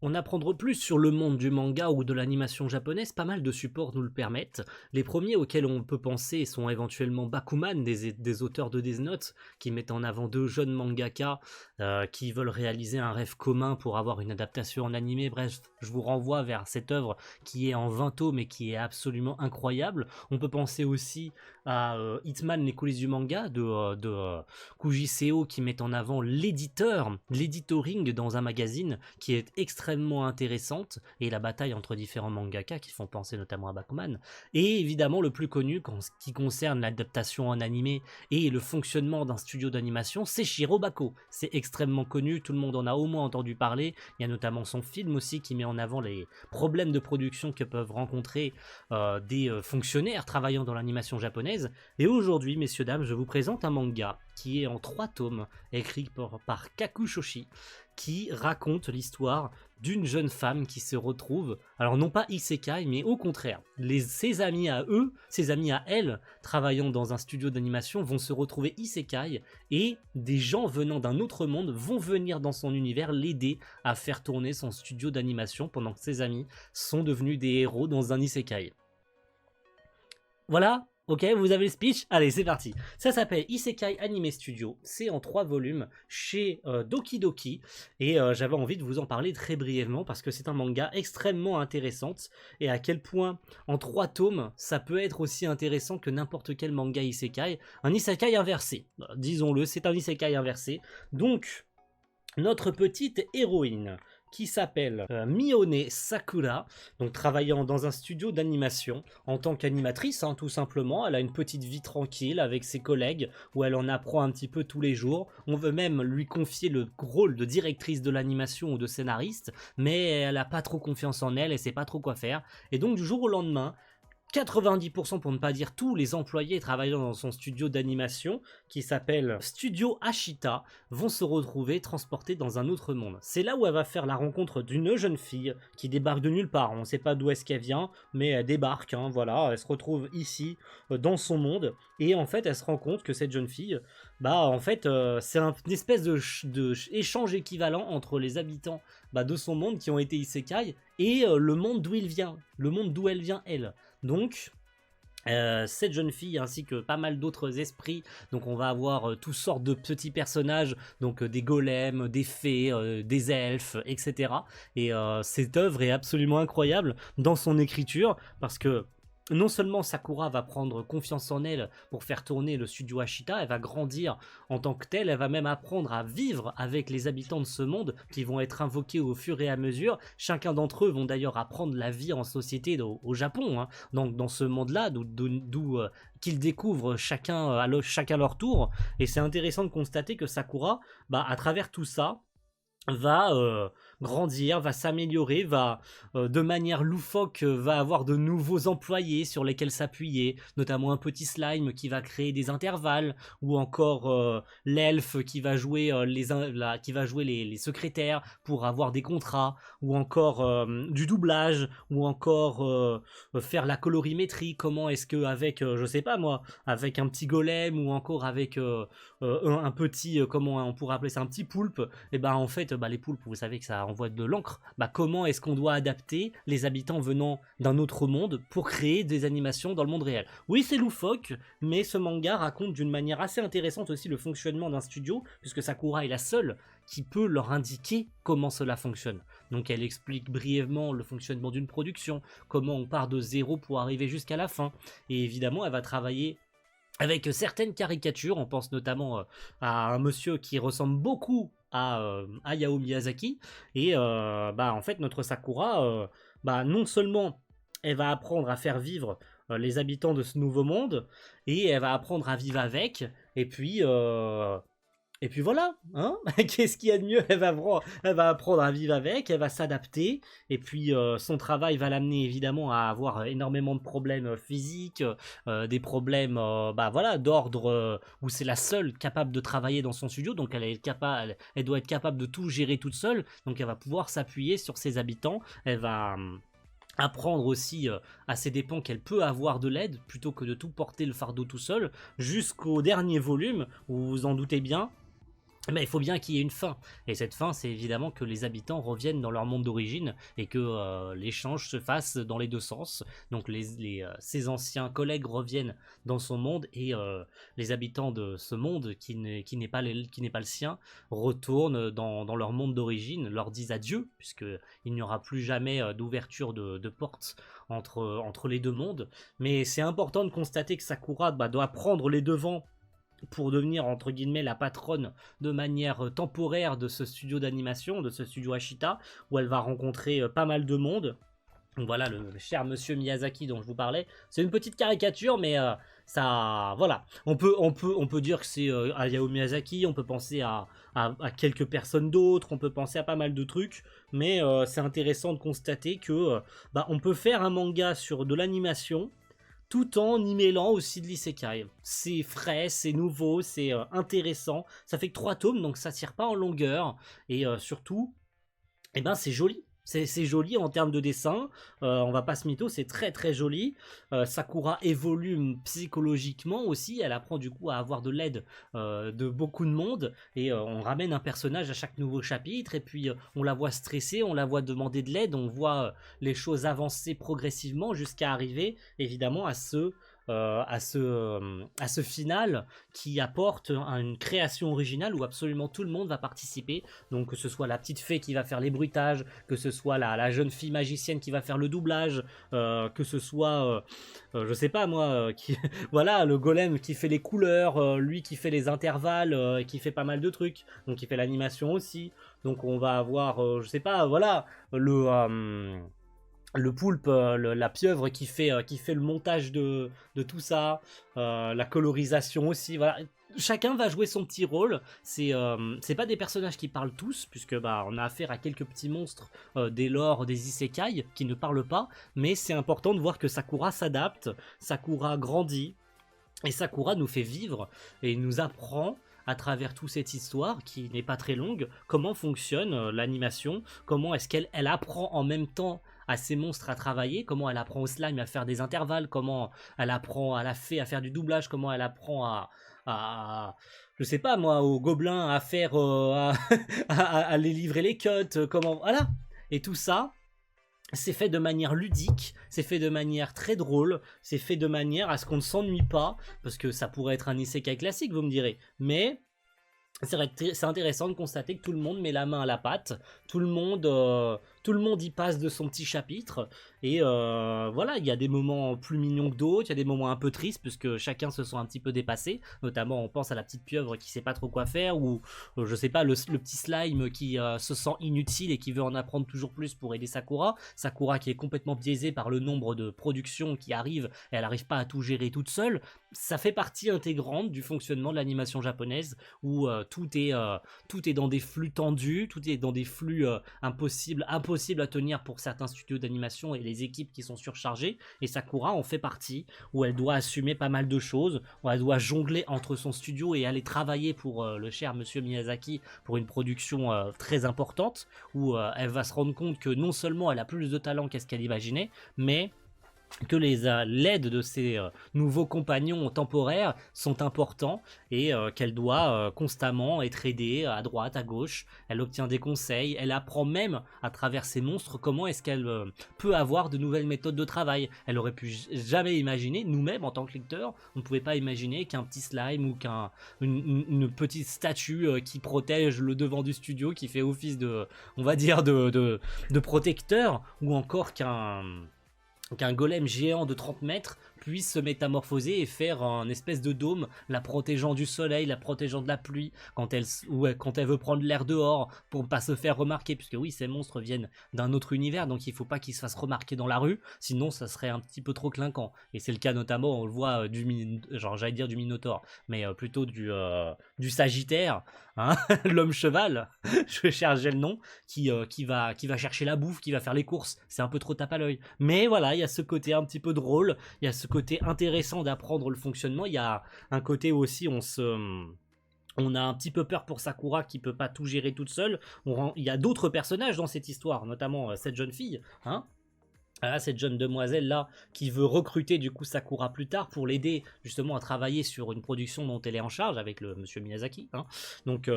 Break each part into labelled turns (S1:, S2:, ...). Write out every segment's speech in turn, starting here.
S1: En apprendre plus sur le monde du manga ou de l'animation japonaise, pas mal de supports nous le permettent. Les premiers auxquels on peut penser sont éventuellement Bakuman, des auteurs de Death Note, qui mettent en avant deux jeunes mangaka qui veulent réaliser un rêve commun pour avoir une adaptation en animé. Bref, je vous renvoie vers cette œuvre qui est en 20 tomes et qui est absolument incroyable. On peut penser aussi à Hitman, les coulisses du manga de Kuji Seo, qui met en avant l'éditoring dans un magazine qui est extrêmement intéressante, et la bataille entre différents mangaka qui font penser notamment à Bakuman. Et évidemment le plus connu en ce qui concerne l'adaptation en animé et le fonctionnement d'un studio d'animation, c'est Shirobako. C'est extrêmement connu, tout le monde en a au moins entendu parler. Il y a notamment son film aussi qui met en avant les problèmes de production que peuvent rencontrer des fonctionnaires travaillant dans l'animation japonaise. Et aujourd'hui, messieurs dames, je vous présente un manga qui est en 3 tomes, écrit par Kakushoshi, qui raconte l'histoire d'une jeune femme qui se retrouve, alors non pas isekai, mais au contraire, ses amis à eux, ses amis à elle, travaillant dans un studio d'animation, vont se retrouver isekai, et des gens venant d'un autre monde vont venir dans son univers l'aider à faire tourner son studio d'animation pendant que ses amis sont devenus des héros dans un isekai. Voilà. Ok, vous avez le speech? Allez, c'est parti. Ça s'appelle Isekai Anime Studio. C'est en 3 volumes chez Doki Doki. Et j'avais envie de vous en parler très brièvement parce que c'est un manga extrêmement intéressant. Et à quel point, en 3 tomes, ça peut être aussi intéressant que n'importe quel manga Isekai. Un Isekai inversé. Disons-le, c'est un Isekai inversé. Donc, notre petite héroïne, qui s'appelle Mione Sakura, donc travaillant dans un studio d'animation en tant qu'animatrice, tout simplement. Elle a une petite vie tranquille avec ses collègues où elle en apprend un petit peu tous les jours. On veut même lui confier le rôle de directrice de l'animation ou de scénariste, mais elle n'a pas trop confiance en elle et sait pas trop quoi faire. Et donc du jour au lendemain, 90% pour ne pas dire tous les employés travaillant dans son studio d'animation, qui s'appelle Studio Ashita, vont se retrouver transportés dans un autre monde. C'est là où elle va faire la rencontre d'une jeune fille qui débarque de nulle part. On ne sait pas d'où est-ce qu'elle vient, mais elle débarque, voilà, elle se retrouve ici, dans son monde, et en fait elle se rend compte que cette jeune fille, en fait, c'est une espèce de échange équivalent entre les habitants de son monde qui ont été isekai et le monde d'où il vient, le monde d'où elle vient elle. Donc, cette jeune fille ainsi que pas mal d'autres esprits, donc on va avoir toutes sortes de petits personnages, donc des golems, des fées, des elfes, etc. Et cette œuvre est absolument incroyable dans son écriture parce que non seulement Sakura va prendre confiance en elle pour faire tourner le studio Ashita, elle va grandir en tant que telle, elle va même apprendre à vivre avec les habitants de ce monde qui vont être invoqués au fur et à mesure. Chacun d'entre eux vont d'ailleurs apprendre la vie en société au Japon, donc dans ce monde-là, d'où qu'ils découvrent chacun à leur tour. Et c'est intéressant de constater que Sakura, à travers tout ça, va grandir, va s'améliorer, va de manière loufoque va avoir de nouveaux employés sur lesquels s'appuyer, notamment un petit slime qui va créer des intervalles, ou encore l'elfe qui va jouer les secrétaires pour avoir des contrats, ou encore du doublage, ou encore faire la colorimétrie. Comment est-ce que avec je sais pas moi, avec un petit golem, ou encore avec un petit comment on pourrait appeler ça, un petit poulpe, et en fait les poulpes, vous savez que ça envoie de l'encre. Comment est-ce qu'on doit adapter les habitants venant d'un autre monde pour créer des animations dans le monde réel? Oui, c'est loufoque, mais ce manga raconte d'une manière assez intéressante aussi le fonctionnement d'un studio, puisque Sakura est la seule qui peut leur indiquer comment cela fonctionne. Donc elle explique brièvement le fonctionnement d'une production, comment on part de zéro pour arriver jusqu'à la fin, et évidemment elle va travailler avec certaines caricatures. On pense notamment à un monsieur qui ressemble beaucoup à Hayao Miyazaki, et en fait notre Sakura, non seulement elle va apprendre à faire vivre les habitants de ce nouveau monde, et elle va apprendre à vivre avec, et puis voilà, qu'est-ce qu'il y a de mieux? Elle va apprendre à vivre avec, elle va s'adapter, et puis son travail va l'amener évidemment à avoir énormément de problèmes physiques, des problèmes d'ordre où c'est la seule capable de travailler dans son studio, donc elle doit être capable de tout gérer toute seule, donc elle va pouvoir s'appuyer sur ses habitants, elle va apprendre aussi à ses dépens qu'elle peut avoir de l'aide plutôt que de tout porter le fardeau tout seul, jusqu'au dernier volume où vous vous en doutez bien, Mais il faut bien qu'il y ait une fin. Et cette fin, c'est évidemment que les habitants reviennent dans leur monde d'origine et que l'échange se fasse dans les deux sens. Donc ses anciens collègues reviennent dans son monde et les habitants de ce monde qui n'est pas, le sien retournent dans leur monde d'origine, leur disent adieu, puisqu'il n'y aura plus jamais d'ouverture de porte entre les deux mondes. Mais c'est important de constater que Sakura doit prendre les devants pour devenir entre guillemets la patronne de manière temporaire de ce studio d'animation, de ce studio Ashita, où elle va rencontrer pas mal de monde. Donc voilà, le cher monsieur Miyazaki dont je vous parlais, c'est une petite caricature, mais ça, voilà, on peut dire que c'est Hayao Miyazaki, on peut penser à quelques personnes d'autres, on peut penser à pas mal de trucs, mais c'est intéressant de constater que on peut faire un manga sur de l'animation tout en y mêlant aussi de l'isekai. C'est frais, c'est nouveau, c'est intéressant. Ça fait que 3 tomes, donc ça tire pas en longueur. Et surtout, c'est joli. C'est joli en termes de dessin, on va pas se mytho, c'est très très joli. Sakura évolue psychologiquement aussi, elle apprend du coup à avoir de l'aide de beaucoup de monde, et on ramène un personnage à chaque nouveau chapitre, et puis on la voit stressée, on la voit demander de l'aide, on voit les choses avancer progressivement jusqu'à arriver évidemment à ce final qui apporte une création originale où absolument tout le monde va participer. Donc que ce soit la petite fée qui va faire les bruitages, que ce soit la jeune fille magicienne qui va faire le doublage, que ce soit je sais pas moi voilà, le golem qui fait les couleurs, lui qui fait les intervalles et qui fait pas mal de trucs, donc il fait l'animation aussi. Donc on va avoir je sais pas, voilà, le poulpe, la pieuvre qui fait le montage de tout ça, la colorisation aussi, voilà. Chacun va jouer son petit rôle, c'est pas des personnages qui parlent tous, puisque on a affaire à quelques petits monstres des lores, des isekai, qui ne parlent pas, mais c'est important de voir que Sakura s'adapte, Sakura grandit, et Sakura nous fait vivre, et nous apprend à travers toute cette histoire, qui n'est pas très longue, comment fonctionne l'animation, comment est-ce qu'elle apprend en même temps à ces monstres à travailler, comment elle apprend au slime à faire des intervalles, comment elle apprend à la fée à faire du doublage, comment elle apprend je sais pas moi, aux gobelins à faire, à les livrer les cuts, comment, voilà. Et tout ça, c'est fait de manière ludique, c'est fait de manière très drôle, c'est fait de manière à ce qu'on ne s'ennuie pas, parce que ça pourrait être un isekai classique, vous me direz, mais c'est intéressant de constater que tout le monde met la main à la pâte, tout le monde y passe de son petit chapitre, et voilà, il y a des moments plus mignons que d'autres, il y a des moments un peu tristes, puisque chacun se sent un petit peu dépassé, notamment on pense à la petite pieuvre qui sait pas trop quoi faire, ou je sais pas, le petit slime qui se sent inutile et qui veut en apprendre toujours plus pour aider Sakura qui est complètement biaisée par le nombre de productions qui arrivent, et elle n'arrive pas à tout gérer toute seule. Ça fait partie intégrante du fonctionnement de l'animation japonaise, où tout est dans des flux tendus, tout est dans des flux impossibles à tenir pour certains studios d'animation et les équipes qui sont surchargées, et Sakura en fait partie, où elle doit assumer pas mal de choses, où elle doit jongler entre son studio et aller travailler pour le cher monsieur Miyazaki pour une production très importante, où elle va se rendre compte que non seulement elle a plus de talent qu'est-ce qu'elle imaginait, mais que l'aide de ses nouveaux compagnons temporaires sont importants, et qu'elle doit constamment être aidée à droite, à gauche. Elle obtient des conseils, elle apprend même à travers ces monstres comment est-ce qu'elle peut avoir de nouvelles méthodes de travail. Elle aurait pu jamais imaginer, nous-mêmes en tant que lecteurs, on ne pouvait pas imaginer qu'un petit slime ou une petite statue qui protège le devant du studio, qui fait office de, on va dire, de protecteur, ou encore qu'un golem géant de 30 mètres puisse se métamorphoser et faire un espèce de dôme, la protégeant du soleil, la protégeant de la pluie, quand elle veut prendre l'air dehors, pour ne pas se faire remarquer, puisque oui, ces monstres viennent d'un autre univers, donc il ne faut pas qu'ils se fassent remarquer dans la rue, sinon ça serait un petit peu trop clinquant. Et c'est le cas notamment, on le voit, j'allais dire du Minotaure, mais plutôt du Sagittaire, hein, l'homme cheval, je cherchais le nom, qui va chercher la bouffe, qui va faire les courses, c'est un peu trop tape à l'œil. Mais voilà, il y a ce côté un petit peu drôle, il y a ce côté intéressant d'apprendre le fonctionnement, il y a un côté où aussi on a un petit peu peur pour Sakura qui peut pas tout gérer toute seule. Il y a d'autres personnages dans cette histoire, notamment cette jeune fille, hein, Ah, cette jeune demoiselle là qui veut recruter du coup Sakura plus tard pour l'aider justement à travailler sur une production dont elle est en charge avec le monsieur Miyazaki, hein. Donc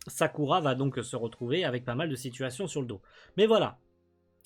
S1: Sakura va donc se retrouver avec pas mal de situations sur le dos. Mais voilà,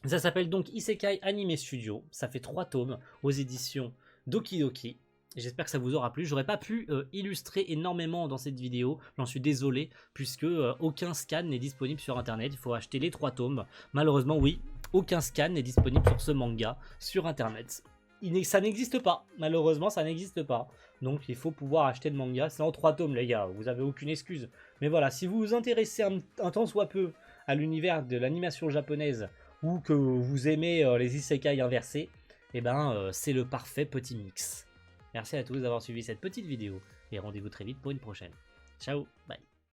S1: ça s'appelle donc Isekai Anime Studio. Ça fait 3 tomes aux éditions Doki Doki. J'espère que ça vous aura plu. J'aurais pas pu illustrer énormément dans cette vidéo. J'en suis désolé, puisque aucun scan n'est disponible sur internet. Il faut acheter les 3 tomes. Malheureusement, oui, aucun scan n'est disponible sur ce manga sur internet. Ça n'existe pas. Malheureusement, ça n'existe pas. Donc il faut pouvoir acheter le manga. C'est en 3 tomes, les gars. Vous avez aucune excuse. Mais voilà, si vous vous intéressez un tant soit peu à l'univers de l'animation japonaise, ou que vous aimez les isekai inversés, et ben c'est le parfait petit mix. Merci à tous d'avoir suivi cette petite vidéo et rendez-vous très vite pour une prochaine. Ciao, bye.